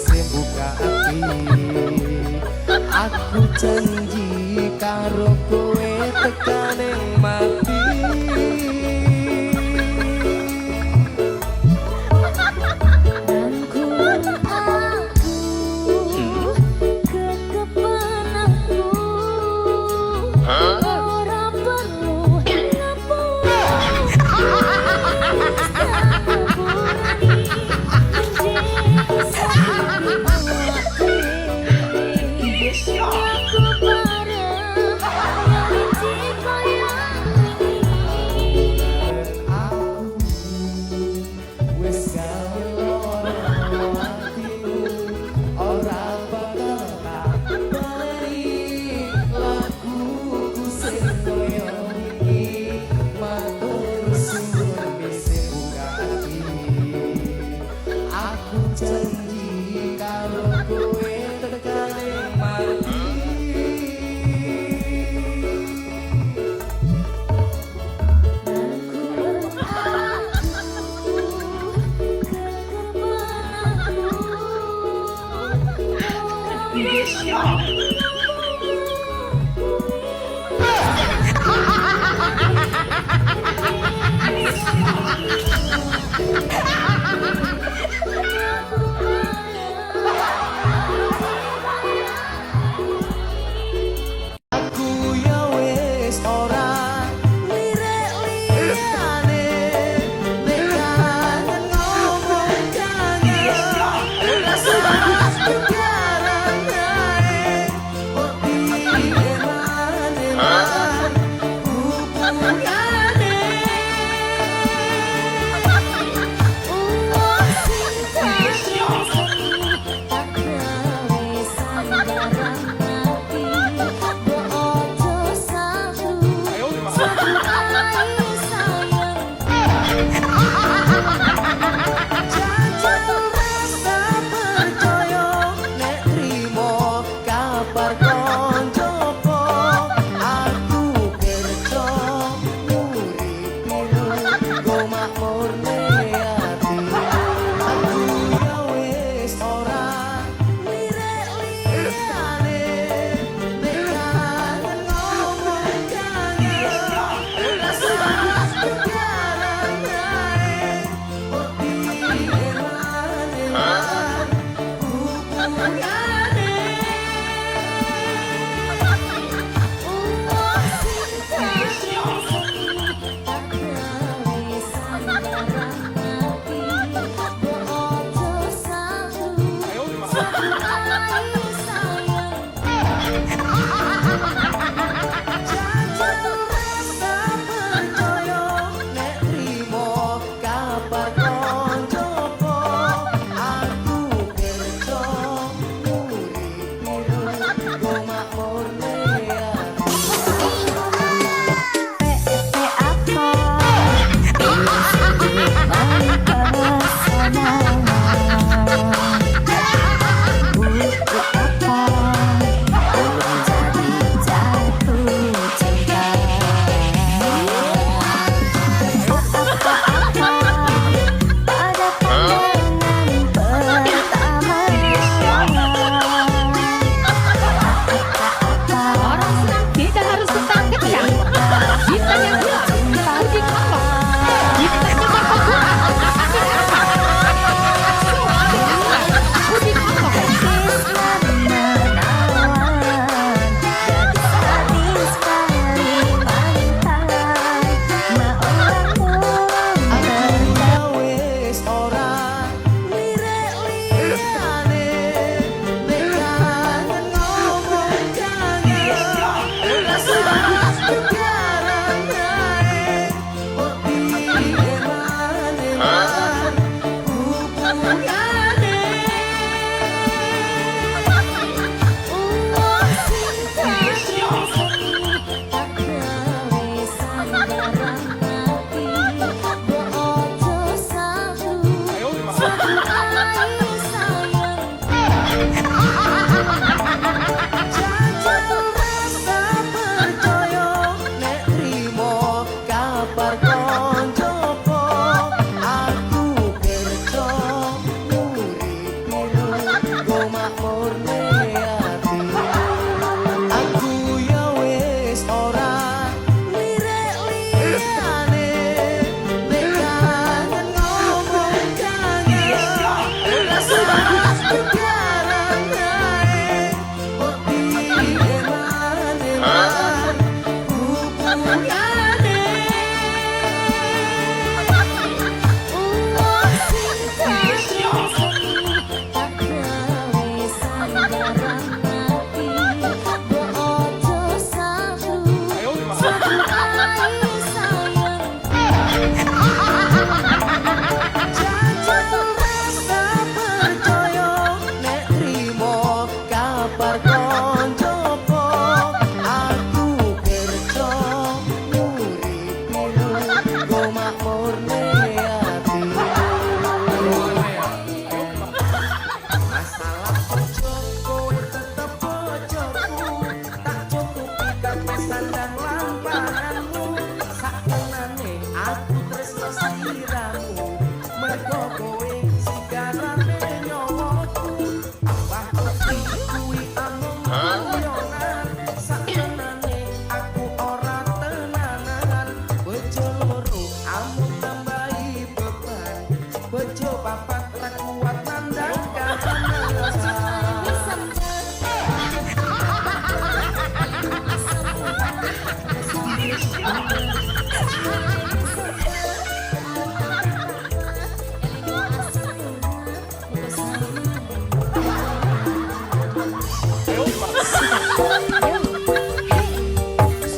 wis buka ati. Aku janji karo kowe tekane mati. Bejo papat ra kuat nandang kahanan.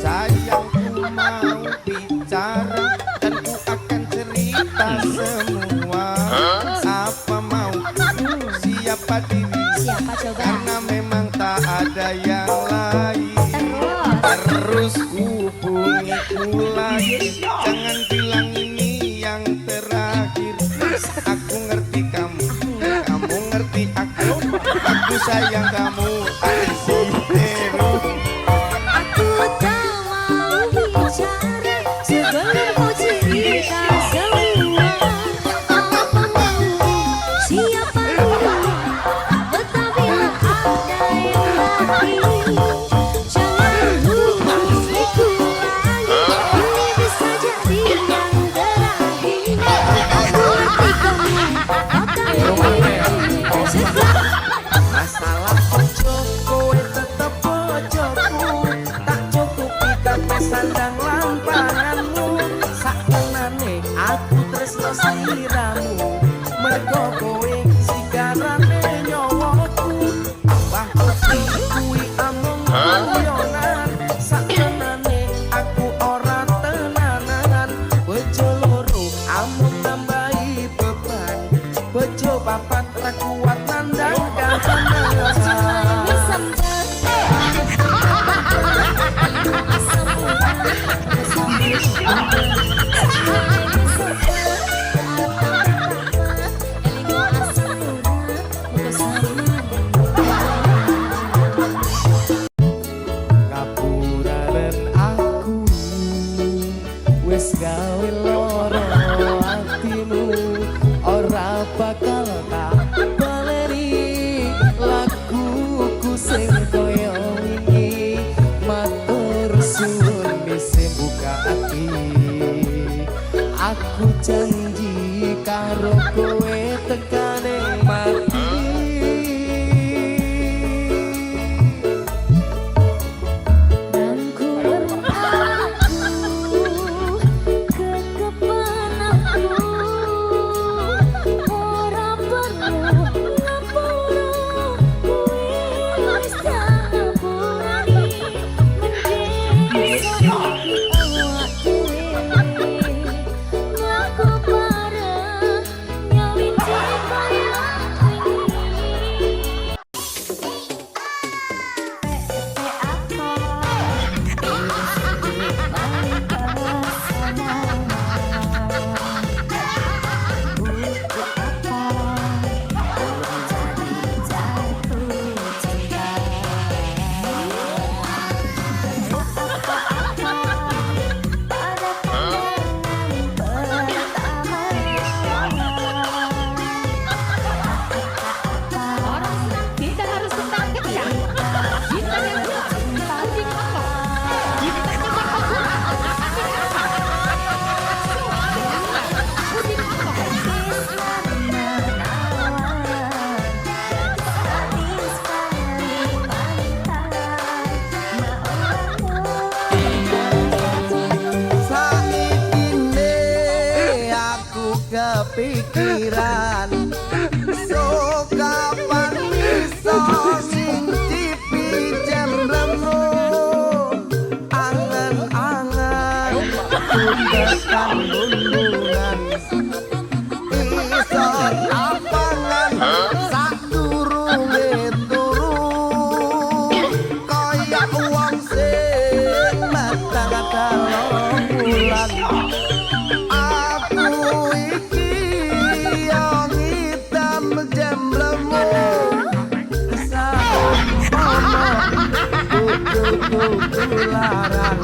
Sayangku mau bicara dan ku akan cerita semua. Apa mau siapa diri? Siapa coba? Karena memang tak ada yang lain. Terus hubungiku lagi. Jangan bilang ini yang terakhir. Aku ngerti kamu, kamu ngerti aku. Aku sayang kamu, Aisiteru. Aku tak mau bicara sebelum kau cerita semua. Apa mau siapa dulu? Betapilah ada yang lain. Jangan hubungiku lagi. Ini bisa jadi yang terakhir. Aku ngerti kamu akan mengerti. Masalah ojo kowe tetep bojoku. Tak cukupi kabeh sandang lampanganmu. Sakmenane aku tresno sliramu. Mergo kowe sigarane nyawaku. Tambah putih kuwi amung guyonan. Sakmenane aku ora tenanan. Bojo loro amung nambahi beban. Bojo papat ra kuat nandang Ngapuranen aku wis gawe loro atimu. Ora bakal tak baleri laguku sing koyo wingi. Matur suwun bisa buka ati. Aku janji karo kowe tekane mati. Dan ku beraku kekepan aku. Ora perlu ngapura wis tak ngapurani. Mending saiki awak dhewe ngaku bareng nyawiti kaya wingi. Kita harus tetap kencang. Kita yang kuat, puding kokoh. Kita cepat kokoh. Puding kokoh. Saikine aku kepikiran. So kapan iso ngincipi jemblemu. Angen-angen tundekan lundungan. Iso lapangan sadurunge turu. Kaya wong sing matang dalem bulan. Aku iki yang hitam jemblemu. Sampama kudu larang.